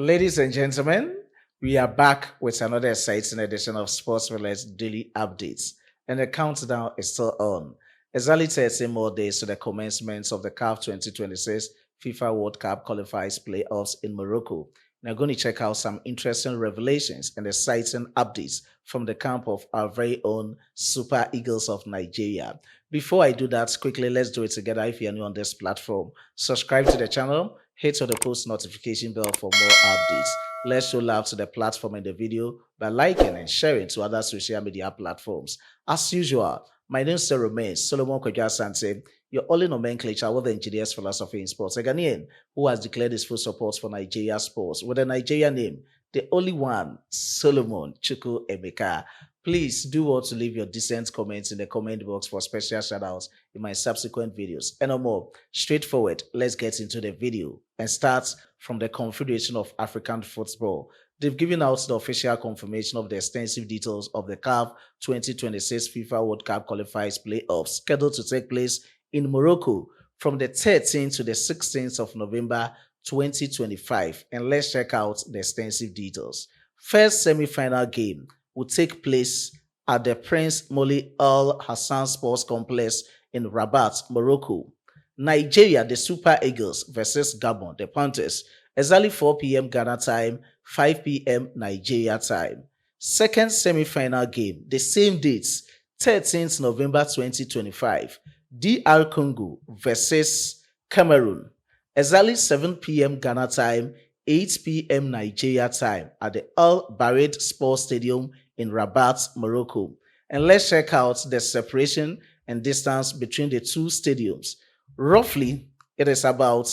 Ladies and gentlemen, we are back with another exciting edition of Sports Related Daily Updates, and the countdown is still on. Exactly 13 more days to the commencement of the CAF 2026 FIFA World Cup qualifiers playoffs in Morocco. We're going to check out some interesting revelations and exciting updates from the camp of our very own Super Eagles of Nigeria. Before I do that, quickly, let's do it together. If you're new on this platform, subscribe to the channel, hit on the post notification bell for more updates. Let's show love to the platform in the video by liking and sharing to other social media platforms. As usual, my name still remains Solomon Kwadwo your only nomenclature with the engineer's philosophy in sports. A Ghanaian who has declared his full support for Nigeria sports with a Nigerian name, the only one, Solomon Chukwueze. Please do want to leave your decent comments in the comment box for special shoutouts in my subsequent videos. And no more, straightforward, let's get into the video and start from the Confederation of African Football. They've given out the official confirmation of the extensive details of the CAF 2026 FIFA World Cup qualifiers playoffs scheduled to take place in Morocco from the 13th to the 16th of November 2025. And let's check out the extensive details. First semi-final game will take place at the Prince Moulay Al Hassan Sports Complex in Rabat, Morocco. Nigeria, the Super Eagles versus Gabon, the Panthers, exactly 4 p.m. Ghana time, 5 p.m. Nigeria time. Second semi-final game, the same dates, 13th November 2025, DR Congo versus Cameroon, exactly 7 p.m. Ghana time, 8 p.m. Nigeria time at the Al Bared Sports Stadium in Rabat, Morocco. And let's check out the separation and distance between the two stadiums. Roughly, it is about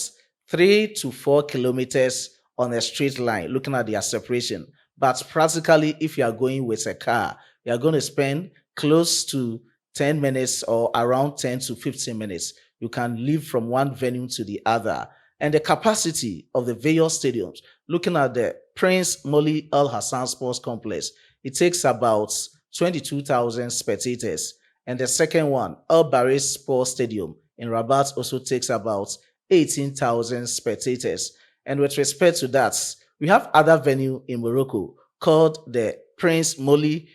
3 to 4 kilometers on a straight line, looking at their separation. But practically, if you are going with a car, you are going to spend close to 10 minutes or around 10 to 15 minutes. You can leave from one venue to the other. And the capacity of the various stadiums, looking at the Prince Moulay Al Hassan Sports Complex, it takes about 22,000 spectators. And the second one, Al Bared Sports Stadium in Rabat, also takes about 18,000 spectators. And with respect to that, we have other venue in Morocco called the Prince Moulay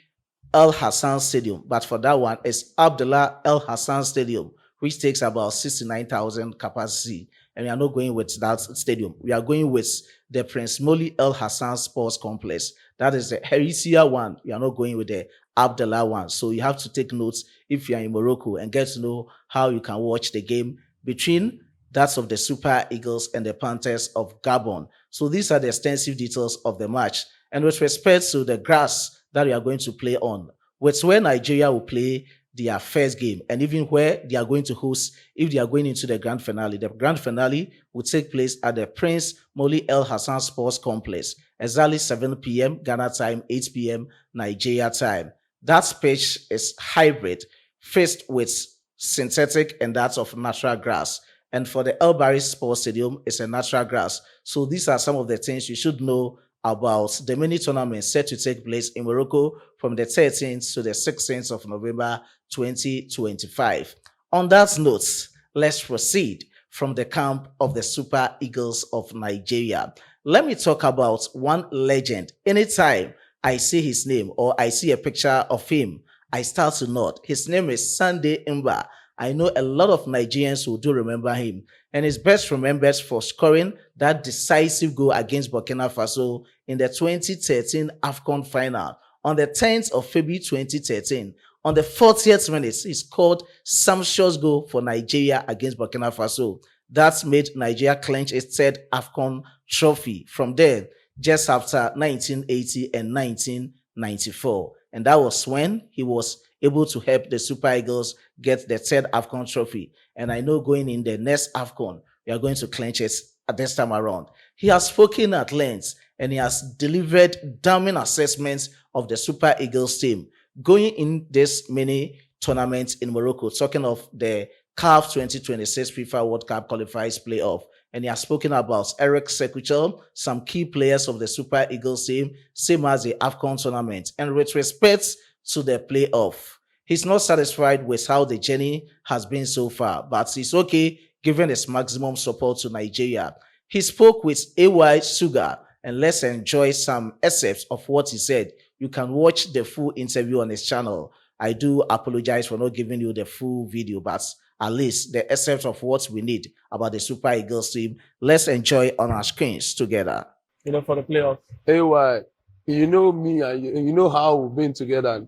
Al Hassan Stadium. But for that one, it's Abdullah Al Hassan Stadium, which takes about 69,000 capacity. And we are not going with that stadium. We are going with the Prince Moulay Al Hassan Sports Complex. That is the Herisia one. We are not going with the Abdullah one. So you have to take notes if you are in Morocco and get to know how you can watch the game between that's of the Super Eagles and the Panthers of Gabon. So these are the extensive details of the match. And with respect to the grass that we are going to play on, with where Nigeria will play their first game and even where they are going to host if they are going into the grand finale. The grand finale will take place at the Prince Moulay Al Hassan Sports Complex, exactly 7 p.m. Ghana time, 8 p.m. Nigeria time. That pitch is hybrid, faced with synthetic and that of natural grass. And for the Al Bared Sports Stadium, it's a natural grass. So these are some of the things you should know about the mini tournament set to take place in Morocco from the 13th to the 16th of November 2025. On that note, let's proceed from the camp of the Super Eagles of Nigeria. Let me talk about one legend. Anytime I see his name or I see a picture of him, I start to nod. His name is Sunday Mba. I know a lot of Nigerians who do remember him, and is best remembered for scoring that decisive goal against Burkina Faso in the 2013 AFCON final. On the 10th of February 2013, on the 40th minute, he scored sumptuous goal for Nigeria against Burkina Faso. That made Nigeria clinch its third AFCON trophy from there, just after 1980 and 1994. And that was when he was able to help the Super Eagles get the third AFCON trophy. And I know going in the next AFCON, we are going to clinch it at this time around. He has spoken at length and he has delivered damning assessments of the Super Eagles team going in this mini tournament in Morocco, talking of the CAF 2026 FIFA World Cup qualifiers playoff. And he has spoken about Eric Sekuchel, some key players of the Super Eagles team, same as the AFCON tournament. And with respect to the playoff, he's not satisfied with how the journey has been so far, but he's okay giving his maximum support to Nigeria. He spoke with AY Sugar and let's enjoy some excerpts of what he said. You can watch the full interview on his channel. I do apologize for not giving you the full video, but at least the excerpt of what we need about the Super Eagles team, let's enjoy on our screens together. For the playoffs. Hey, why? You know me, and you know how we've been together.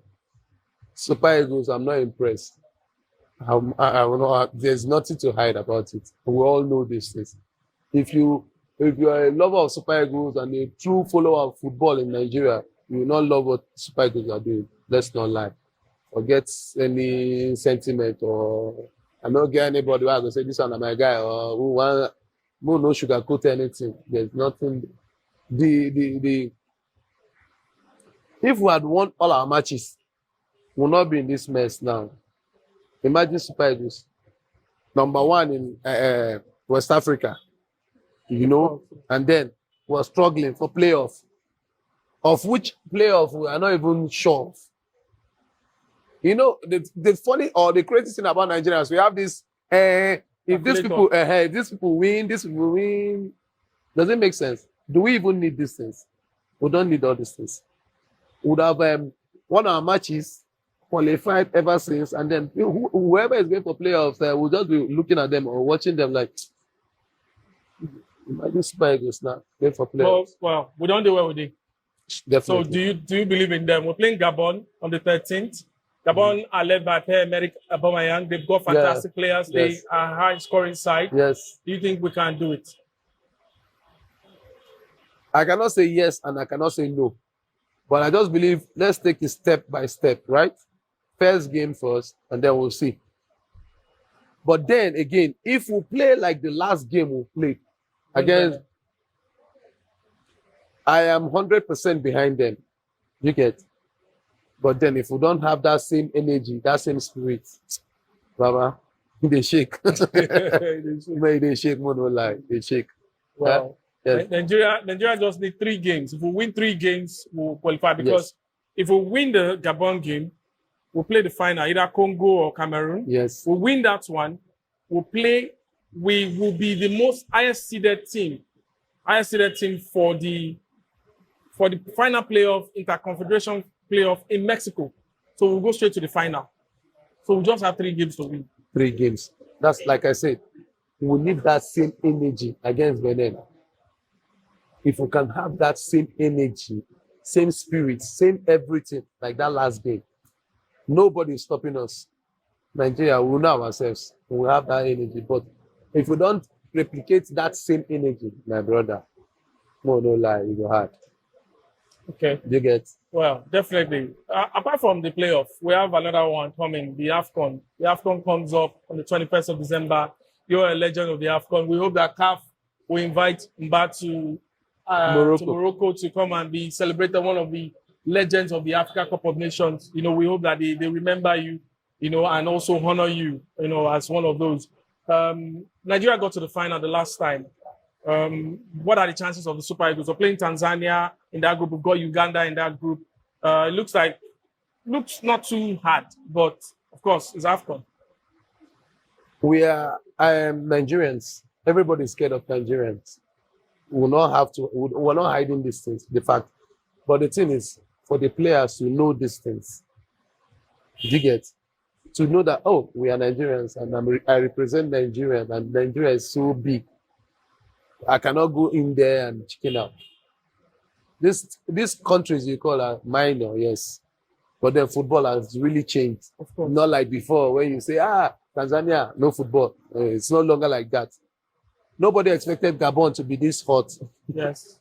Super Eagles, I'm not impressed. I will not, there's nothing to hide about it. We all know these things. If you are a lover of Super Eagles and a true follower of football in Nigeria, you will not love what Super Eagles are doing. Let's not lie. Forget any sentiment, or I'm not getting anybody who will say this one is my guy, or who no sugarcoat anything. There's nothing. If we had won all our matches, we'll not be in this mess now. Imagine Super Eagles, #1 in West Africa, and then we're struggling for playoff, of which playoff we are not even sure of. The funny or the crazy thing about Nigerians, we have this, if these people win, does it make sense? Do we even need these things? We don't need all these things. We would have won our matches, qualified ever since, and then whoever is going for playoffs, will just be looking at them or watching them like, imagine Super Eagles now going for playoffs. Well, we don't do well with it. Definitely. So do you believe in them? We're playing Gabon on the 13th. Gabon are led by Pierre-Emerick Aubameyang. They've got fantastic players. Yes. They are high scoring side. Yes. Do you think we can do it? I cannot say yes and I cannot say no. But I just believe let's take it step by step, right? First game first, and then we'll see. But then again, if we play like the last game we played against, I am 100% behind them. You get? But then if we don't have that same energy, that same spirit, Baba, they shake. They shake, no lie. They shake. Well, yes. Nigeria just need 3 games. If we win 3 games, we'll qualify. Because if we win the Gabon game, we'll play the final, either Congo or Cameroon. Yes. We'll win that one. We will be the most highest seeded team for the final playoff, Interconfederation playoff in Mexico. So we'll go straight to the final. So we just have 3 games to win. 3 games. That's like I said, we need that same energy against Benin. If we can have that same energy, same spirit, same everything, like that last game, nobody is stopping us. Nigeria, we know ourselves. We have that energy. But if we don't replicate that same energy, my brother, no lie, it will hard. Okay. You get? Well, definitely. Apart from the playoff, we have another one coming, the AFCON. The AFCON comes up on the 21st of December. You're a legend of the AFCON. We hope that CAF will invite Mba to Morocco to come and be celebrated, one of the legends of the Africa Cup of Nations. We hope that they remember you, and also honor you, as one of those. Nigeria got to the final the last time. What are the chances of the Super Eagles? We're playing Tanzania in that group. We've got Uganda in that group. It looks not too hard, but of course, it's AFCON. We are Nigerians. Everybody's scared of Nigerians. We're not hiding these things, the fact. But the thing is, for the players to know these things, you get? To know that, oh, we are Nigerians and I represent Nigeria and Nigeria is so big. I cannot go in there and chicken out. These countries you call are minor, yes. But then football has really changed. Of course. Not like before when you say, Tanzania, no football. It's no longer like that. Nobody expected Gabon to be this hot. Yes.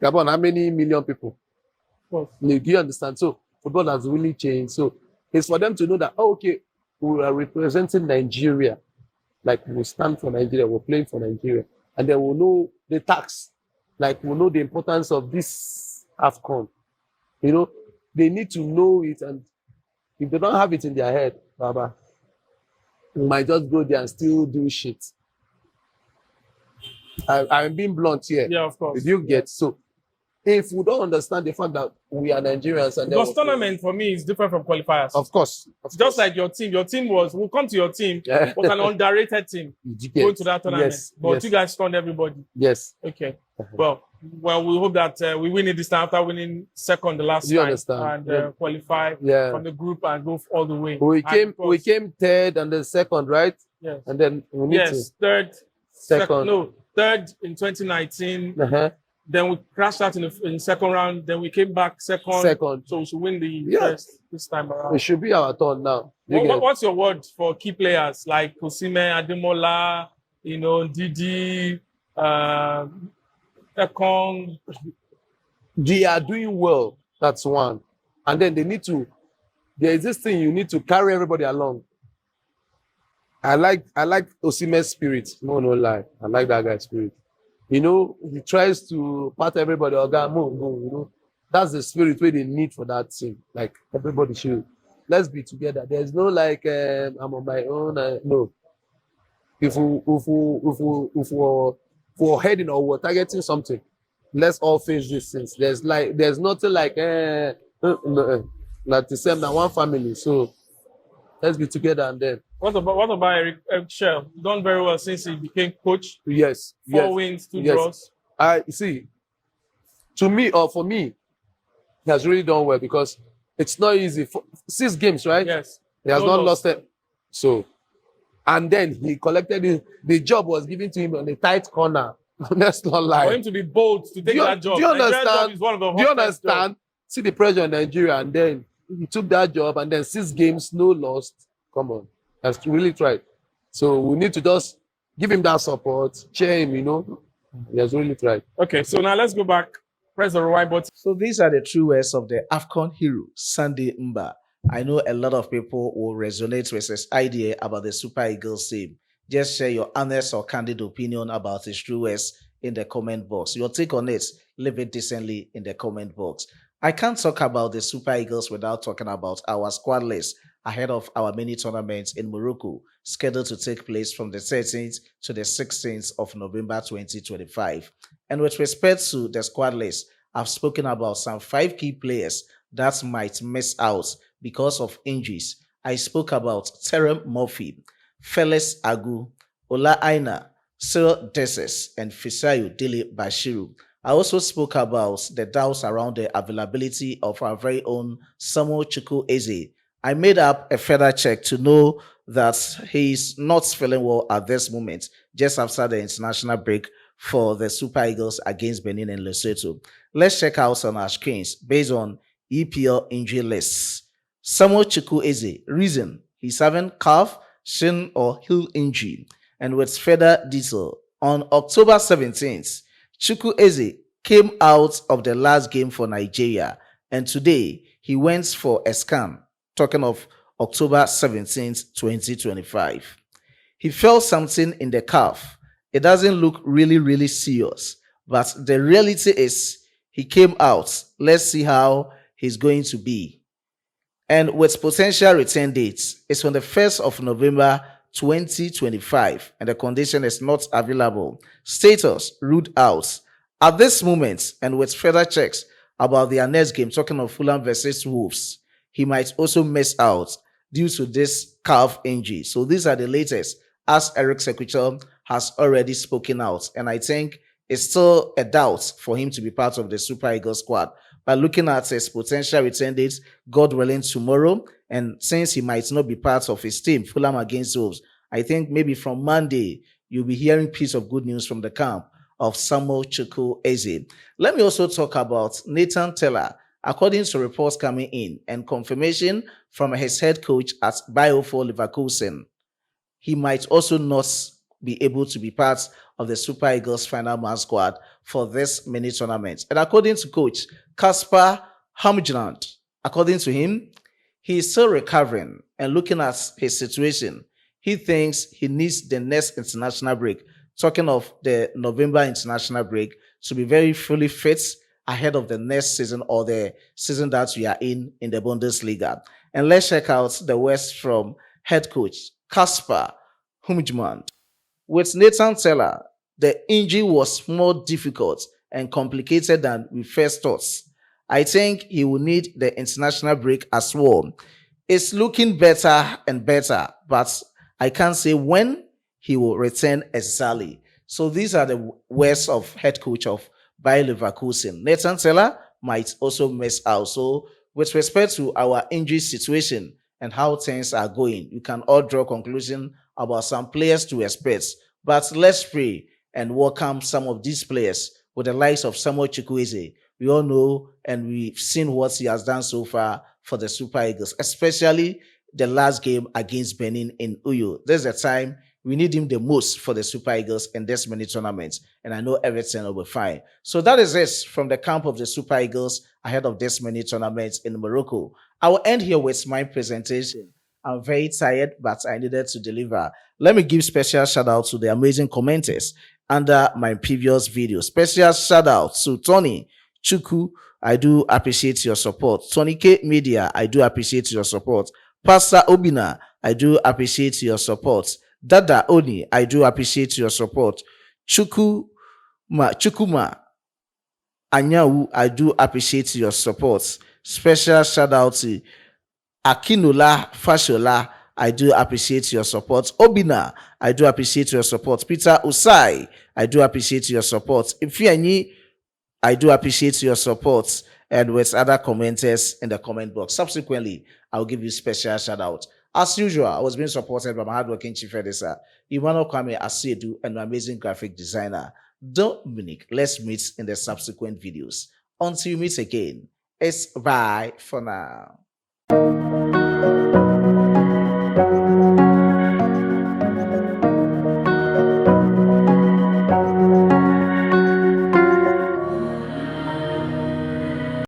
Gabon, how many million people? Of course. Do you understand? So football has really changed. So it's for them to know that, okay, we are representing Nigeria. Like we stand for Nigeria, we're playing for Nigeria. And then we'll know the tax. Like we'll know the importance of this AFCON. They need to know it. And if they don't have it in their head, Baba, we might just go there and still do shit. I'm being blunt here. Yeah, of course. Did you get? So if we don't understand the fact that we are Nigerians and because tournament for me is different from qualifiers. Of course. Just like your team we'll come to your team, was an underrated team going to that tournament. Yes, but you guys stunned everybody. Yes. Okay. Well, well, we hope that we win it this time after winning second the last You time understand? and qualify Yeah. from the group and go all the way. We And came of course, we came third and then second, right? yes, And then we need yes, third, Second. third in 2019. to Then we crashed out in second round. Then we came back second. second. So we should win the Yeah. first this time It around. should be our turn now. You get- What's your word for key players like Osimhen, Ademola, Didi, Ekong? They are doing well. That's one. And then there is this thing you need to carry everybody along. I like Osimhen's spirit. No lie. I like that guy's spirit. He tries to pat everybody or go. That's the spirit where they need for that team. Like everybody should. Let's be together. There's no I'm on my own. No. If we're heading or we're targeting something, let's all face these things. There's nothing like the same now one family. So let's be together and then. What about Eric Shell? Done very well since he became coach. Yes. 4 wins, 2 Yes. draws. I see. To me or for me, he has really done well because it's not easy. 6 games, right? Yes. He has No not loss. lost it. So, and then he collected the job was given to him on a tight corner. Let's not lie. For him to be bold to take that job. Do you Nigerian understand? job is one of the Do you hottest jobs. understand? See the pressure in Nigeria, and then he took that job, and then 6 games, no loss. Come on, has really tried. So we need to just give him that support, cheer him. He has really tried. Okay, so now let's go back. Press the rewind button. So these are the true words of the AFCON hero, Sunday Mba. I know a lot of people will resonate with this idea about the Super Eagles team. Just share your honest or candid opinion about his true words in the comment box. Your take on it, leave it decently in the comment box. I can't talk about the Super Eagles without talking about our squad list ahead of our mini tournaments in Morocco, scheduled to take place from the 13th to the 16th of November 2025. And with respect to the squad list, I've spoken about some 5 key players that might miss out because of injuries. I spoke about Terem Murphy, Felix Agu, Ola Aina, Cyril Desses, and Fisayo Dele Bashiru. I also spoke about the doubts around the availability of our very own Samuel Chukwueze. I made up a further check to know that he's not feeling well at this moment, just after the international break for the Super Eagles against Benin and Lesotho. Let's check out on our screens based on EPL injury lists. Samuel Chukwueze, reason he's having calf, shin, or heel injury. And with further detail, on October 17th, Chukwueze came out of the last game for Nigeria, and today he went for a scan. Talking of October 17th, 2025. He felt something in the calf. It doesn't look really serious, but the reality is he came out. Let's see how he's going to be. And with potential return dates, it's on the 1st of November 2025, and the condition is not available. Status ruled out. At this moment, and with further checks about their next game, talking of Fulham versus Wolves, he might also miss out due to this calf injury. So these are the latest, as Eric Sequichel has already spoken out. And I think it's still a doubt for him to be part of the Super Eagles squad. But looking at his potential return dates, God willing, tomorrow, and since he might not be part of his team, Fulham against Wolves, I think maybe from Monday, you'll be hearing piece of good news from the camp of Samuel Chukwueze. Let me also talk about Nathan Tella. According to reports coming in and confirmation from his head coach at Bayer Leverkusen, he might also not be able to be part of the Super Eagles final man squad for this mini tournament. And according to coach Kasper Hamjland, according to him, he is still recovering, and looking at his situation, he thinks he needs the next international break, talking of the November international break, to be very fully fit ahead of the next season or the season that we are in the Bundesliga. And let's check out the words from head coach Kasper Humjman. With Nathan Tella, the injury was more difficult and complicated than we first thought. I think he will need the international break as well. It's looking better and better, but I can't say when he will return exactly. So these are the words of head coach of by Leverkusen. Nathan Tella might also miss out. So, with respect to our injury situation and how things are going, you can all draw conclusion about some players to expect. But let's pray and welcome some of these players with the likes of Samuel Chukwueze. We all know and we've seen what he has done so far for the Super Eagles, especially the last game against Benin in Uyo. There's a time we need him the most for the Super Eagles in this many tournaments, and I know everything will be fine. So that is it from the camp of the Super Eagles ahead of this many tournaments in Morocco. I will end here with my presentation. I'm very tired, but I needed to deliver. Let me give special shout out to the amazing commenters under my previous video. Special shout out to Tony Chuku. I do appreciate your support. Tony K Media, I do appreciate your support. Pastor Obina, I do appreciate your support. Dada Oni, I do appreciate your support. Chukuma Anyawu, I do appreciate your support. Special shout out to Akinola Fashola, I do appreciate your support. Obina, I do appreciate your support. Peter Usai, I do appreciate your support. Ifianyi, I do appreciate your support. And with other commenters in the comment box. Subsequently, I'll give you special shout out. As usual, I was being supported by my hardworking chief editor, Emmanuel Kwame Asiedu, and my amazing graphic designer, Dominic. Let's meet in the subsequent videos. Until we meet again, it's bye for now.